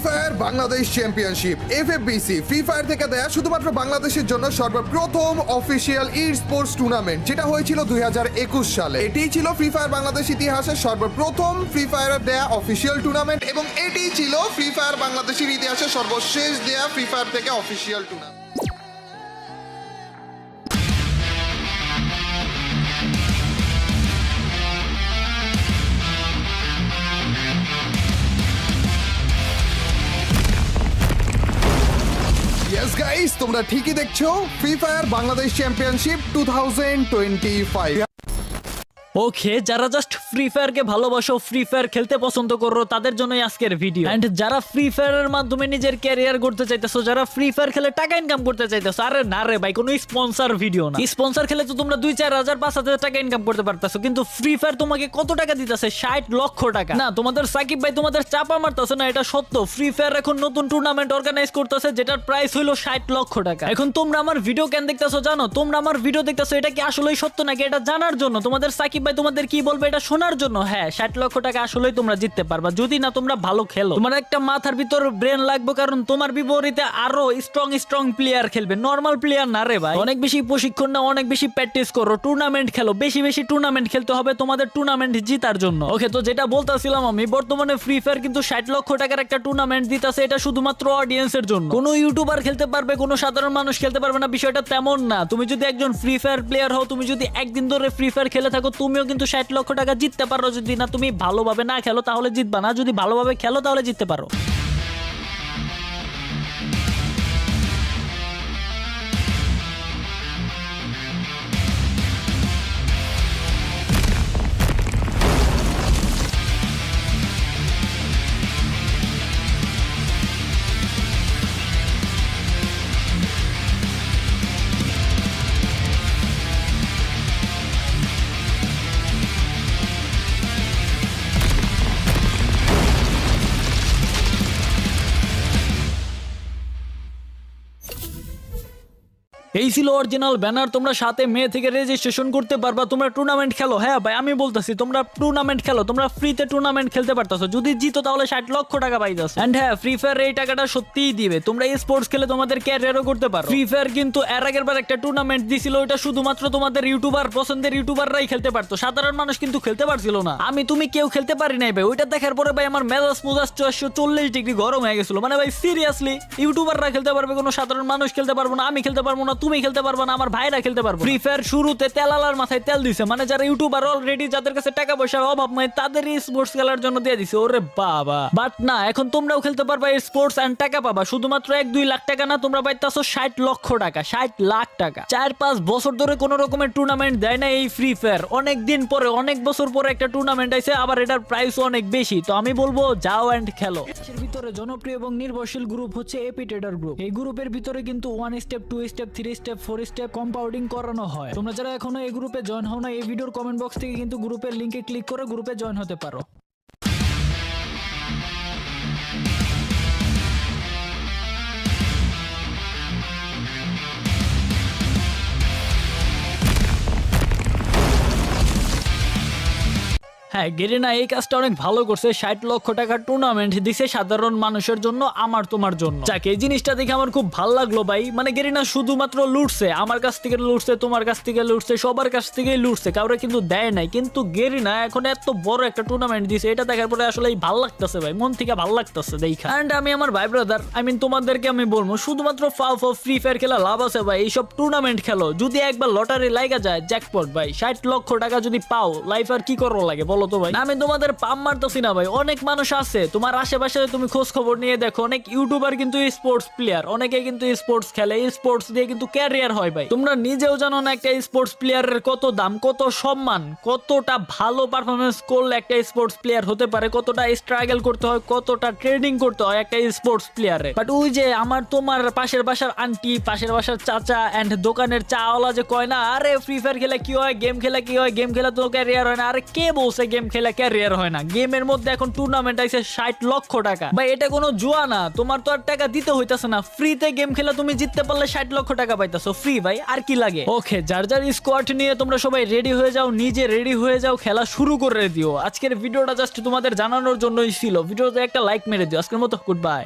Fire Bangladesh championship FFBC free fire থেকে দেয়া শুধুমাত্র বাংলাদেশের জন্য সর্বপ্রথম অফিসিয়াল ই স্পোর্টস টুর্নামেন্ট, যেটা হয়েছিল 2021 সালে। এটিই ছিল ফ্রি ফায়ার বাংলাদেশ ইতিহাসের সর্বপ্রথম ফ্রি ফায়ারের দেয়া অফিসিয়াল টুর্নামেন্ট এবং এটিই ছিল ফ্রি ফায়ার বাংলাদেশের ইতিহাসে সর্বশেষ দেয়া ফ্রি ফায়ার থেকে অফিসিয়াল টুর্নামেন্ট। Yes guys, তোমরা ঠিকই দেখছো, ফ্রি ফায়ার বাংলাদেশ চ্যাম্পিয়নশিপ 2025। ওকে, যারা জাস্ট ফ্রি ফায়ার কে ভালোবাসো, ফ্রি ফায়ার খেলতে পছন্দ করো, তাদের জন্যই আজকের ভিডিও। এন্ড যারা ফ্রি ফায়ারের মাধ্যমে নিজের ক্যারিয়ার গড়তে চাইতেছো, যারা ফ্রি ফায়ার খেলে টাকা ইনকাম করতে চাইতেছো, আরে না রে ভাই, কোনো স্পন্সর ভিডিও না। স্পন্সর খেলে তো তোমরা 2-4 হাজার 5 হাজার টাকা ইনকাম করতে পারতেছো, কিন্তু ফ্রি ফায়ার তোমাকে কত টাকা দিতেছে? 60 লক্ষ টাকা। না, তোমাদের সাকিব ভাই তোমাদের চাপা মারতেছে না, এটা সত্য। ফ্রি ফায়ার এখন নতুন টুর্নামেন্ট অর্গানাইজ করতেছে, যেটার প্রাইস হলো 60 লক্ষ টাকা। এখন তোমরা আমার ভিডিও কেন দেখতেছো জানো? তোমরা আমার ভিডিও দেখতেছো এটা কি আসলেই সত্য নাকি এটা জানার জন্য? তোমাদের সাকিব ভাই তোমাদের কি বলবে এটা শোনার জন্য? হ্যাঁ, 60 লক্ষ টাকা আসলেই তোমরা জিততে পারবা যদি না তোমরা ভালো খেলো। তোমার একটা মাথার ভিতর ব্রেন লাগবে, কারণ তোমার বিপরীতে আরো স্ট্রং প্লেয়ার খেলবে, নরমাল প্লেয়ার না রে ভাই। অনেক বেশি প্রশিক্ষণ না, অনেক বেশি প্র্যাকটিস করো, টুর্নামেন্ট খেলো, বেশি বেশি টুর্নামেন্ট খেলতে হবে তোমাদের টুর্নামেন্ট জিতার জন্য। ওকে, তো যেটা বলতেছিলাম আমি, বর্তমানে ফ্রি ফায়ার কিন্তু 60 লক্ষ টাকার একটা টুর্নামেন্ট দিতেছে। এটা শুধুমাত্র অডিয়েন্সের জন্য, কোনো ইউটিউবার খেলতে পারবে, কোনো সাধারণ মানুষ খেলতে পারবে না, বিষয়টা তেমন না। তুমি যদি একজন ফ্রি ফায়ার প্লেয়ার হও, তুমি যদি একদিন ধরে ফ্রি ফায়ার খেলে থাকো, তুমিও কিন্তু 60 লক্ষ টাকা জিততে পারো। যদি না তুমি ভালোভাবে না খেলো তাহলে জিতবা না, যদি ভালোভাবে খেলো তাহলে জিততে পারো। এই ছিল অরিজিনাল ব্যানার। তোমরা 7 মে থেকে রেজিস্ট্রেশন করতে পারবা, তোমরা টুর্নামেন্ট খেলো। হ্যাঁ ভাই, আমি বলতেছি তোমরা টুর্নামেন্ট খেলো, তোমরা ফ্রিতে টুর্নামেন্ট খেলতে পারতেছো। যদি জিতো তাহলে 60 লক্ষ টাকা পাইতেছো। এন্ড হ্যাঁ, ফ্রি ফায়ার এই টাকাটা সত্যিই দিবে। তোমরা এই স্পোর্টস খেলে তোমাদের ক্যারিয়ারও করতে পারো। ফ্রি ফায়ার কিন্তু এর আগের বার একটা টুর্নামেন্ট দিছিল, ওটা শুধুমাত্র তোমাদের ইউটিউবার, পছন্দের ইউটিউবাররাই খেলতে পারতো, সাধারণ মানুষ কিন্তু খেলতে পারছিল না। আমি তুমি কেউ খেলতে পারি নাই ভাই। ওইটা দেখার পরে ভাই আমার মেজাজ 440 ডিগ্রি গরম হয়ে গেছিল। মানে ভাই সিরিয়াসলি, ইউটিউবাররা খেলতে পারবে, কোনো সাধারণ মানুষ খেলতে পারবো না, আমি খেলতে পারবো না, তুমি খেলতে পারবো না, আমার ভাইরা খেলতে পারবো। ফ্রি ফায়ার শুরুতে তেলালার মাথায় তেল দিছে, মানে যারা ইউটিউবার অলরেডি, যাদের কাছে টাকা পয়সার অভাব নাই, তাদের স্পোর্টস খেলার জন্য দিয়ে দিছে। ওরে বাবা, বাট না, এখন তোমরাও খেলতে পারবা স্পোর্টস এন্ড টাকা পাবা। শুধুমাত্র 1-2 লাখ টাকা না, তোমরা পাইতাছো 60 লক্ষ টাকা, 60 লাখ টাকা। 4-5 বছর ধরে কোন রকমের টুর্নামেন্ট দেয় না এই ফ্রি ফায়ার। অনেক দিন পরে, অনেক বছর পরে একটা টুর্নামেন্ট আইছে, আবার এটার প্রাইস অনেক বেশি। তো আমি বলবো যাও এন্ড খেলো। এর ভিতরে জনপ্রিয় এবং নির্ভরশীল গ্রুপ হচ্ছে এপি ট্রেডার গ্রুপ। এই গ্রুপের ভিতরে কিন্তু 1 step, 2 step, 3 step, 4 step compounding করানো হয়। তোমরা যারা এখনো এই গ্রুপে জয়েন হও না, এই ভিডিওর কমেন্ট বক্স থেকে কিন্তু গ্রুপের লিংকে ক্লিক করে গ্রুপে জয়েন হতে পারো। হ্যাঁ, গেরিনা এই কাজটা অনেক ভালো করছে। 60 লক্ষ টাকার টুর্নামেন্ট দিছে সাধারণ মানুষের জন্য, আমার তোমার জন্য। যাক, এই জিনিসটা দেখে আমার খুব ভালো লাগলো ভাই। মানে গেরিনা শুধুমাত্র লুটছে, আমার কাছ থেকে লুটছে, তোমার কাছ থেকে লুটছে, সবার কাছ থেকেই লুটছে, কাউরে কিন্তু দেয় নাই। কিন্তু গেরিনা এখন এত বড় একটা টুর্নামেন্ট দিছে, এটা দেখার পরে আসলে ভালো লাগতেছে ভাই, মন থেকে ভালো লাগতেছে দেখা। এন্ড আমি আমার ভাই ব্রাদার, তোমাদেরকে আমি বলবো, শুধুমাত্র ফ্রি ফায়ার খেলা লাভ আছে ভাই। এইসব টুর্নামেন্ট খেলো, যদি একবার লটারি লাগা যায়, জ্যাকপট ভাই। 60 লক্ষ টাকা যদি পাও, লাইফ আর কি করো লাগে বলো তো ভাই। আমি তোমাদের পাম মারতেছি না ভাই, অনেক মানুষ আছে তোমার আশেপাশে, তুমি খোঁজ খবর নিয়ে দেখো, অনেক ইউটিউবার কিন্তু স্পোর্টস প্লেয়ার, অনেকে কিন্তু স্পোর্টস খেলে, স্পোর্টস দিয়ে কিন্তু ক্যারিয়ার হয় ভাই। তোমরা নিজেও জানো না একটা স্পোর্টস প্লেয়ারের কত দাম, কত সম্মান, কতটা ভালো পারফরমেন্স করলে একটা স্পোর্টস প্লেয়ার হতে পারে, কতটা স্ট্রাগল করতে হয়, কতটা ট্রেনিং করতে হয় একটা স্পোর্টস প্লেয়ারে। বাট ওই যে আমার তোমার পাশের বাসার আন্টি, পাশের বাসার চাচা এন্ড দোকানের চাওয়ালা যে কয় না, আরে ফ্রি ফায়ার খেলে কি হয়, গেম খেলে কি হয়, গেম খেলে তো ক্যারিয়ার হয় না। আরে কে বলছে গেম গেম খেলে ক্যারিয়ার হয় না, গেমের মধ্যে এখন টুর্নামেন্ট আইছে 60 লক্ষ টাকা। ভাই এটা কোনো জুয়া না, তোমার তো আর টাকা দিতে হইতাছে না, ফ্রিতে গেম খেলে তুমি জিততে পারলে 60 লক্ষ টাকা পাইতাছো ফ্রি ভাই, আর কি লাগে। ওকে, যার যার স্কোয়াড নিয়ে তোমরা সবাই রেডি হয়ে যাও, নিজে রেডি হয়ে যাও, খেলা শুরু করে দিও। আজকের ভিডিওটা জাস্ট তোমাদের জানানোর জন্যই ছিল, ভিডিওতে একটা লাইক মেরে দিও। আজকের মতো গুড বাই।